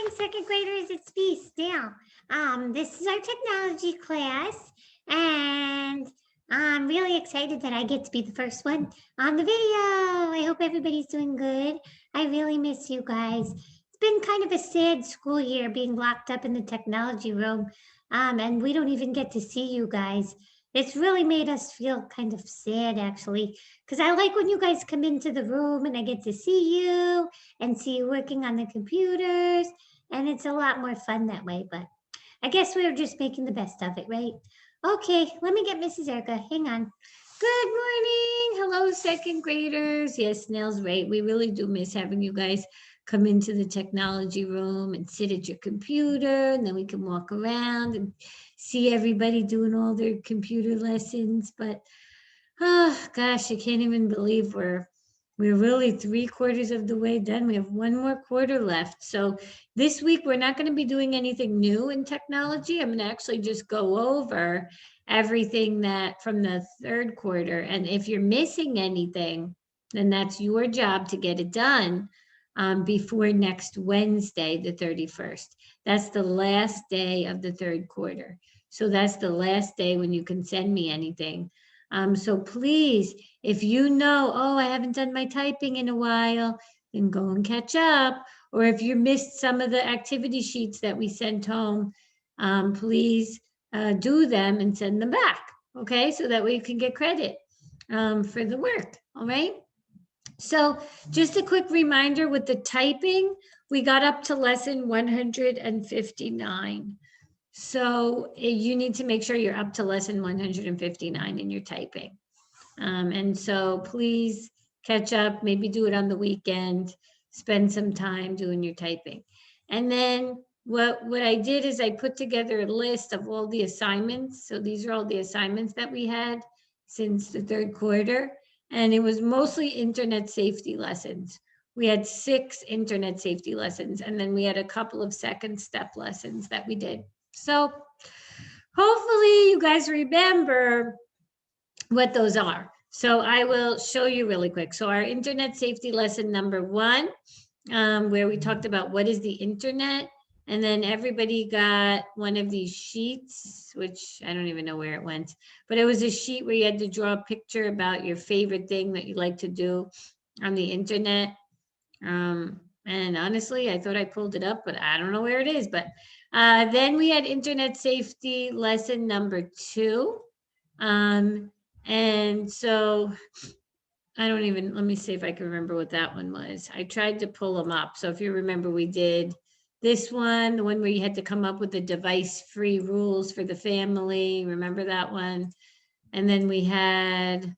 second graders, it's Peace now. This is our technology class, and I'm really excited that I get to be the first one on the video. I hope everybody's doing good. I really miss you guys. It's been kind of a sad school year being locked up in the technology room, and we don't even get to see you guys. It's really made us feel kind of sad, actually, because I like when you guys come into the room and I get to see you and see you working on the computers. And it's a lot more fun that way. But I guess we were just making the best of it, right? Okay, let me get Mrs. Erica. Hang on. Good morning. Hello, second graders. Yes, Nell's right. We really do miss having you guys come into the technology room and sit at your computer, and then we can walk around and see everybody doing all their computer lessons. But oh gosh, I can't even believe we're really 3/4 of the way done. We have one more quarter left. So this week we're not going to be doing anything new in technology. I'm going to actually just go over everything that from the third quarter. And if you're missing anything, then that's your job to get it done before next Wednesday, the 31st. That's the last day of the third quarter. So that's the last day when you can send me anything. So please, if you know, oh, I haven't done my typing in a while, then go and catch up. Or if you missed some of the activity sheets that we sent home, please do them and send them back, okay? So that way you can get credit for the work, all right? So just a quick reminder with the typing, we got up to lesson 159. So you need to make sure you're up to lesson 159 in your typing. And so please catch up, maybe do it on the weekend, spend some time doing your typing. And then what I did is I put together a list of all the assignments. So these are all the assignments that we had since the third quarter. And it was mostly internet safety lessons. We had 6 internet safety lessons, and then we had a couple of second step lessons that we did. So hopefully you guys remember what those are. So I will show you really quick. So our internet safety lesson number 1, where we talked about what is the internet, and then everybody got one of these sheets, which I don't even know where it went, but it was a sheet where you had to draw a picture about your favorite thing that you like to do on the internet. And honestly, I thought I pulled it up, but I don't know where it is. But then we had internet safety lesson number 2. And so I don't even, let me see if I can remember what that one was. I tried to pull them up. So if you remember, we did this one, the one where you had to come up with the device-free rules for the family. Remember that one? And then we had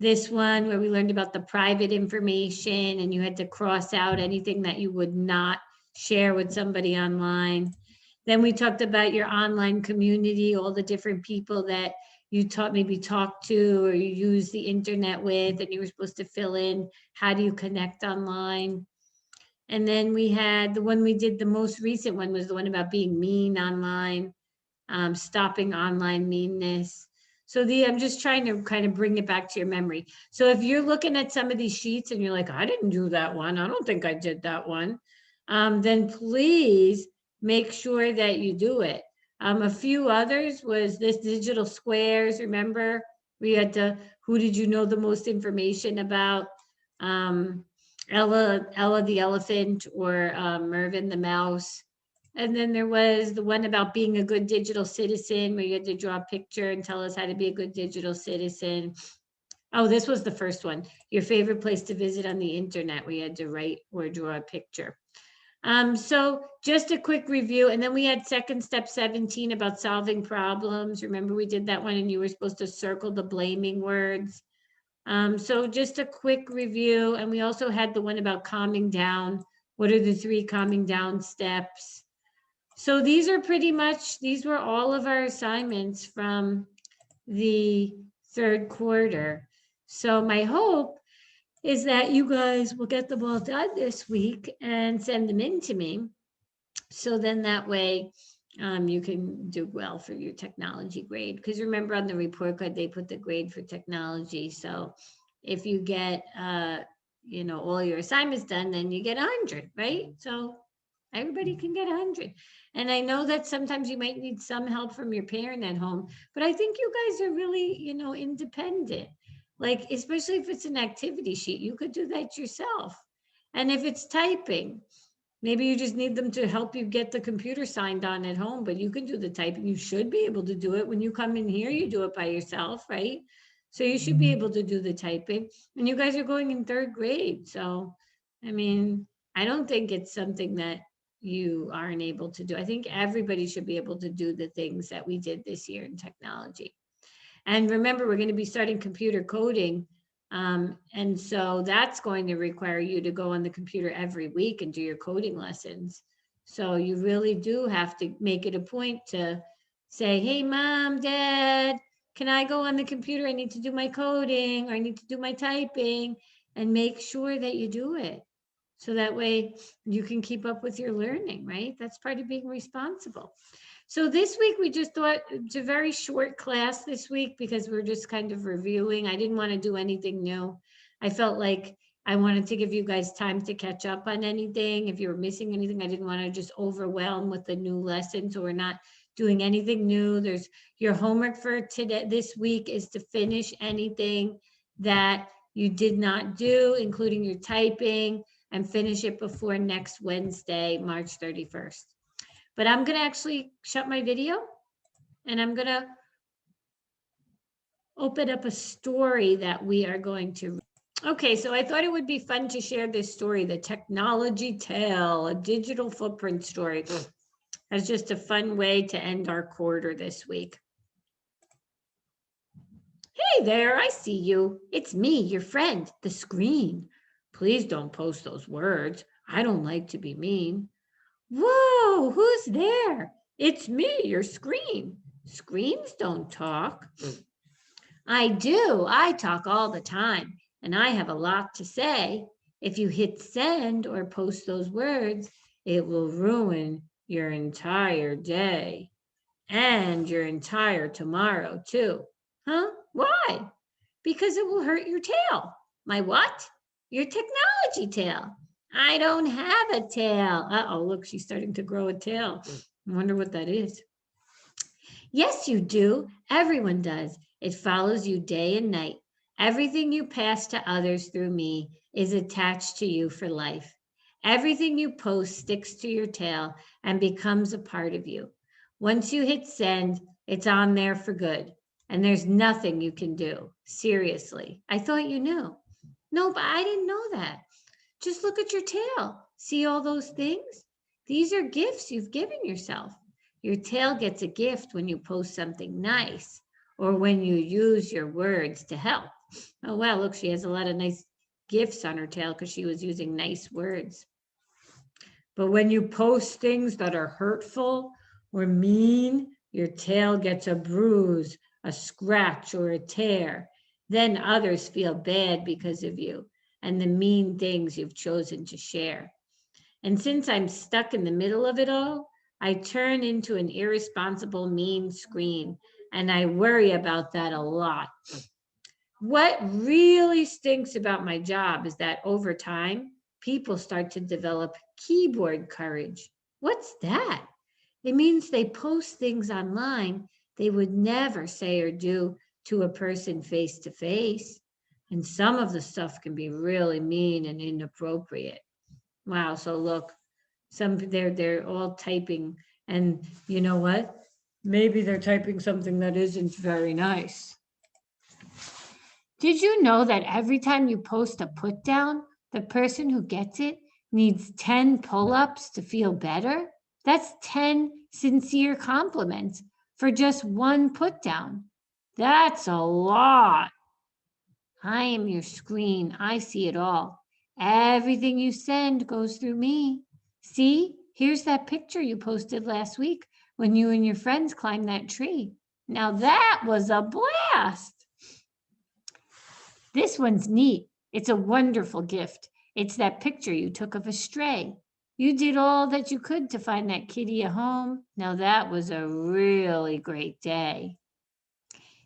this one where we learned about the private information, and you had to cross out anything that you would not share with somebody online. Then we talked about your online community, all the different people that you maybe talk to or you use the internet with, and you were supposed to fill in, how do you connect online? And then we had the one we did, the most recent one was the one about being mean online, stopping online meanness. So I'm just trying to kind of bring it back to your memory. So if you're looking at some of these sheets and you're like, I didn't do that one, I don't think I did that one, then please make sure that you do it. A few others was this digital squares. Remember, we had to, who did you know the most information about? Ella the elephant, or Mervin the mouse. And then there was the one about being a good digital citizen, where you had to draw a picture and tell us how to be a good digital citizen. Oh, this was the first one. Your favorite place to visit on the internet, where you had to write or draw a picture. So just a quick review. And then we had second step 17 about solving problems. Remember, we did that one and you were supposed to circle the blaming words. So just a quick review. And we also had the one about calming down. What are the 3 calming down steps? So these are pretty much, these were all of our assignments from the third quarter. So my hope is that you guys will get them all done this week and send them in to me. So then that way you can do well for your technology grade. Because remember, on the report card, they put the grade for technology. So if you get all your assignments done, then you get 100, right? So everybody can get 100. And I know that sometimes you might need some help from your parent at home, but I think you guys are really, independent. Like, especially if it's an activity sheet, you could do that yourself. And if it's typing, maybe you just need them to help you get the computer signed on at home, but you can do the typing. You should be able to do it. When you come in here, you do it by yourself, right? So you should be able to do the typing. And you guys are going in 3rd grade. So, I mean, I don't think it's something that you aren't able to do. I think everybody should be able to do the things that we did this year in technology. And remember, we're going to be starting computer coding. And so that's going to require you to go on the computer every week and do your coding lessons. So you really do have to make it a point to say, hey, mom, dad, can I go on the computer? I need to do my coding, or I need to do my typing, and make sure that you do it. So that way you can keep up with your learning, right? That's part of being responsible. So this week we just thought it's a very short class this week because we're just kind of reviewing. I didn't want to do anything new. I felt like I wanted to give you guys time to catch up on anything. If you were missing anything, I didn't want to just overwhelm with the new lesson. So we're not doing anything new. There's your homework for today. This week is to finish anything that you did not do, including your typing, and finish it before next Wednesday, March 31st. But I'm going to actually shut my video, and I'm going to open up a story that we are going to read. Okay, so I thought it would be fun to share this story, The Technology Tale, a digital footprint story, as just a fun way to end our quarter this week. Hey there, I see you. It's me, your friend, the screen. Please don't post those words. I don't like to be mean. Whoa, who's there? It's me, your screen. Screens don't talk. I do. I talk all the time, and I have a lot to say. If you hit send or post those words, it will ruin your entire day and your entire tomorrow, too. Huh? Why? Because it will hurt your tail. My what? Your technology tail. I don't have a tail. Uh-oh, look, she's starting to grow a tail. I wonder what that is. Yes, you do. Everyone does. It follows you day and night. Everything you pass to others through me is attached to you for life. Everything you post sticks to your tail and becomes a part of you. Once you hit send, it's on there for good. And there's nothing you can do. Seriously. I thought you knew. No, but I didn't know that. Just look at your tail. See all those things? These are gifts you've given yourself. Your tail gets a gift when you post something nice or when you use your words to help. Oh, wow, look, she has a lot of nice gifts on her tail because she was using nice words. But when you post things that are hurtful or mean, your tail gets a bruise, a scratch, or a tear. Then others feel bad because of you and the mean things you've chosen to share. And since I'm stuck in the middle of it all, I turn into an irresponsible, mean screen, and I worry about that a lot. What really stinks about my job is that over time, people start to develop keyboard courage. What's that? It means they post things online they would never say or do to a person face to face. And some of the stuff can be really mean and inappropriate. Wow, so look, they're all typing, and you know what? Maybe they're typing something that isn't very nice. Did you know that every time you post a put down, the person who gets it needs 10 pull-ups to feel better? That's 10 sincere compliments for just one put down. That's a lot. I am your screen. I see it all. Everything you send goes through me. See, here's that picture you posted last week when you and your friends climbed that tree. Now that was a blast. This one's neat. It's a wonderful gift. It's that picture you took of a stray. You did all that you could to find that kitty a home. Now that was a really great day.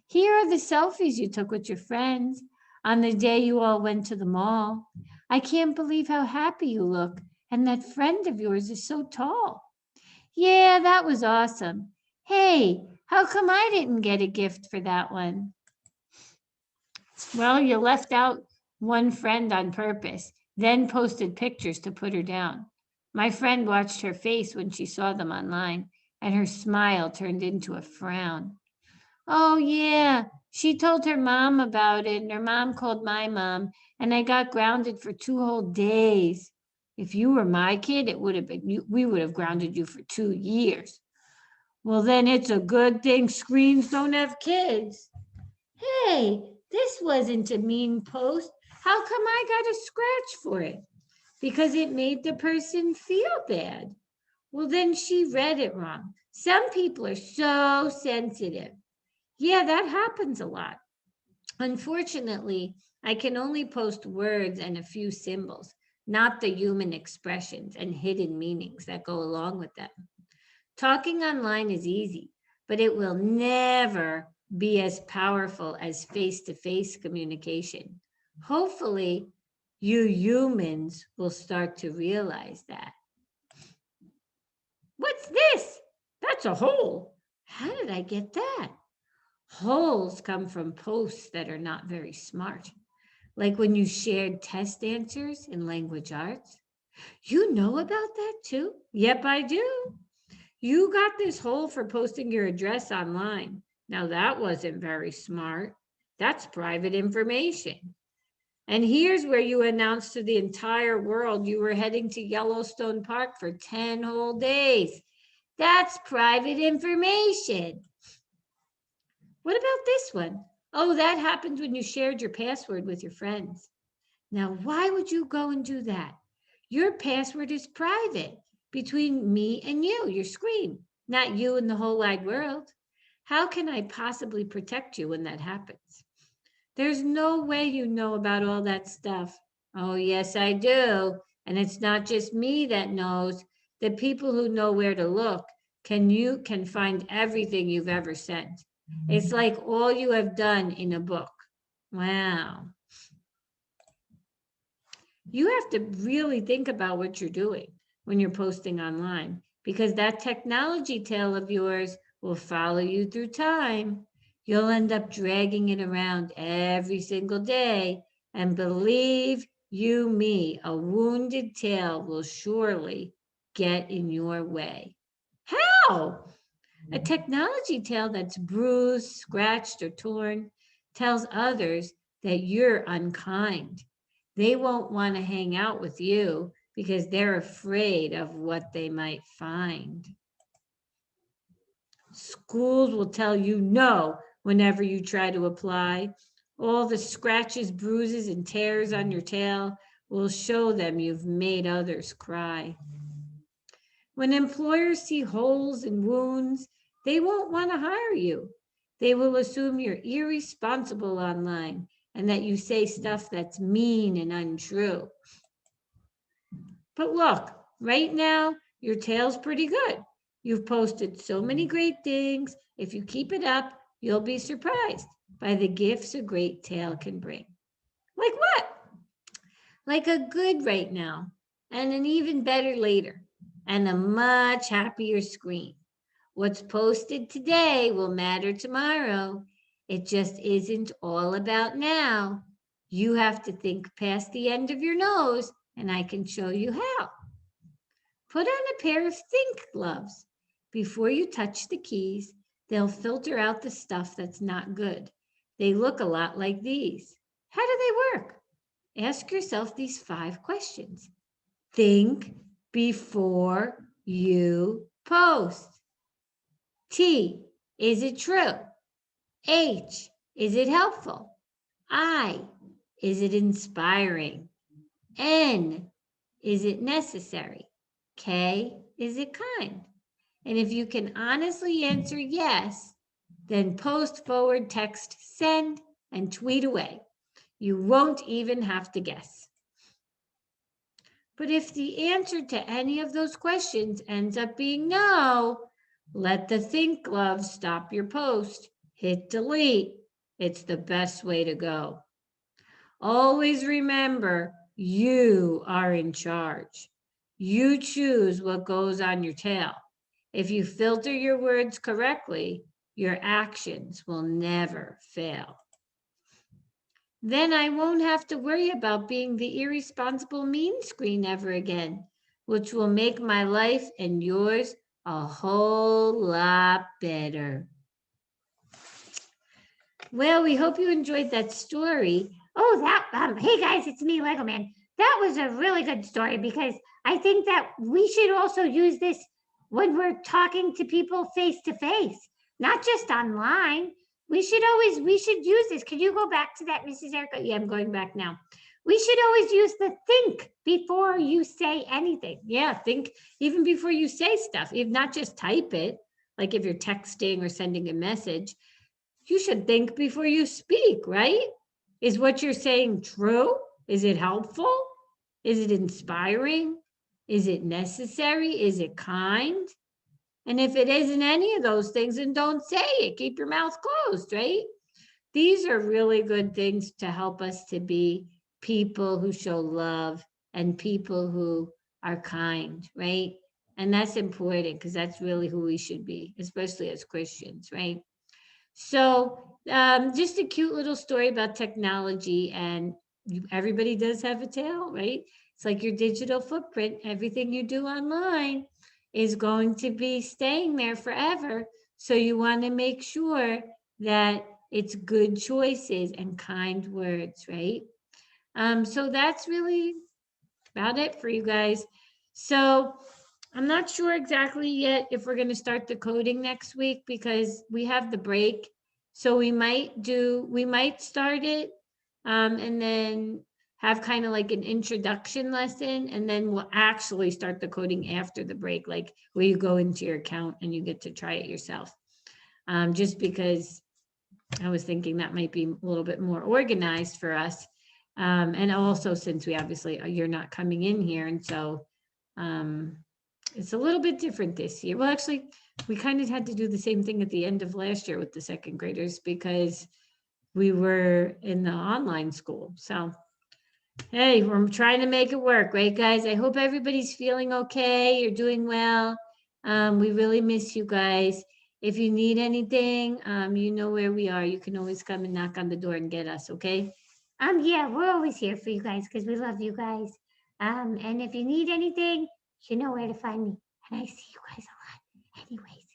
Here are the selfies you took with your friends on the day you all went to the mall. I can't believe how happy you look. And that friend of yours is so tall. Yeah, that was awesome. Hey, how come I didn't get a gift for that one? Well, you left out one friend on purpose, then posted pictures to put her down. My friend watched her face when she saw them online, and her smile turned into a frown. Oh, yeah, she told her mom about it, and her mom called my mom, and I got grounded for 2 whole days. If you were my kid, it would have been we would have grounded you for 2 years. Well, then it's a good thing screens don't have kids. Hey, this wasn't a mean post. How come I got a scratch for it? Because it made the person feel bad. Well, then she read it wrong. Some people are so sensitive. Yeah, that happens a lot. Unfortunately, I can only post words and a few symbols, not the human expressions and hidden meanings that go along with them. Talking online is easy, but it will never be as powerful as face to face communication. Hopefully, you humans will start to realize that. What's this? That's a hole. How did I get that? Holes come from posts that are not very smart, like when you shared test answers in language arts. You know about that too? Yep, I do. You got this hole for posting your address online. Now, that wasn't very smart. That's private information. And here's where you announced to the entire world you were heading to Yellowstone Park for 10 whole days. That's private information. What about this one? Oh, that happens when you shared your password with your friends. Now, why would you go and do that? Your password is private between me and you, your screen, not you and the whole wide world. How can I possibly protect you when that happens? There's no way you know about all that stuff. Oh, yes, I do. And it's not just me that knows. The people who know where to look can find everything you've ever sent. It's like all you have done in a book. Wow. You have to really think about what you're doing when you're posting online because that technology tail of yours will follow you through time. You'll end up dragging it around every single day. And believe you me, a wounded tail will surely get in your way. How? A technology tail that's bruised, scratched, or torn tells others that you're unkind. They won't want to hang out with you because they're afraid of what they might find. Schools will tell you no whenever you try to apply. All the scratches, bruises, and tears on your tail will show them you've made others cry. When employers see holes and wounds, they won't want to hire you. They will assume you're irresponsible online and that you say stuff that's mean and untrue. But look, right now, your tail's pretty good. You've posted so many great things. If you keep it up, you'll be surprised by the gifts a great tail can bring. Like what? Like a good right now, and an even better later, and a much happier screen. What's posted today will matter tomorrow. It just isn't all about now. You have to think past the end of your nose, and I can show you how. Put on a pair of think gloves. Before you touch the keys, they'll filter out the stuff that's not good. They look a lot like these. How do they work? Ask yourself these 5 questions. Think before you post. T, is it true? H, is it helpful? I, is it inspiring? N, is it necessary? K, is it kind? And if you can honestly answer yes, then post forward, text send, and tweet away. You won't even have to guess. But if the answer to any of those questions ends up being no, let the think glove stop your post. Hit delete. It's the best way to go. Always remember, you are in charge. You choose what goes on your tail. If you filter your words correctly, your actions will never fail. Then I won't have to worry about being the irresponsible mean screen ever again, which will make my life and yours a whole lot better. Well, we hope you enjoyed that story. Oh, hey guys, it's me, Lego Man. That was a really good story because I think that we should also use this when we're talking to people face to face, not just online. We should use this. Can you go back to that, Mrs. Erica? Yeah, I'm going back now. We should always use the think before you say anything. Yeah, think even before you say stuff, if not just type it, like if you're texting or sending a message, you should think before you speak, right? Is what you're saying true? Is it helpful? Is it inspiring? Is it necessary? Is it kind? And if it isn't any of those things, then don't say it. Keep your mouth closed, right? These are really good things to help us to be people who show love and people who are kind, right? And that's important because that's really who we should be, especially as Christians, right? So, just a cute little story about technology, and everybody does have a tail, right? It's like your digital footprint. Everything you do online is going to be staying there forever. So, you want to make sure that it's good choices and kind words, right? So, that's really about it for you guys. So, I'm not sure exactly yet if we're going to start the coding next week because we have the break. So we might start it and then have kind of like an introduction lesson. And then we'll actually start the coding after the break, like where you go into your account and you get to try it yourself. Just because I was thinking that might be a little bit more organized for us. And also since we obviously, you're not coming in here. And so, it's a little bit different this year. Well, actually, we kind of had to do the same thing at the end of last year with the second graders because we were in the online school. So, hey, we're trying to make it work, right, guys? I hope everybody's feeling okay. You're doing well. We really miss you guys. If you need anything, you know where we are. You can always come and knock on the door and get us, okay? Yeah, we're always here for you guys because we love you guys. And if you need anything, you know where to find me. And I see you guys a lot. Anyways.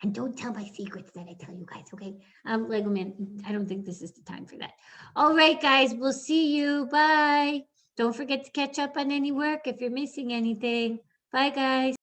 And don't tell my secrets that I tell you guys, okay? Lego Man, I don't think this is the time for that. All right, guys, we'll see you. Bye. Don't forget to catch up on any work if you're missing anything. Bye, guys.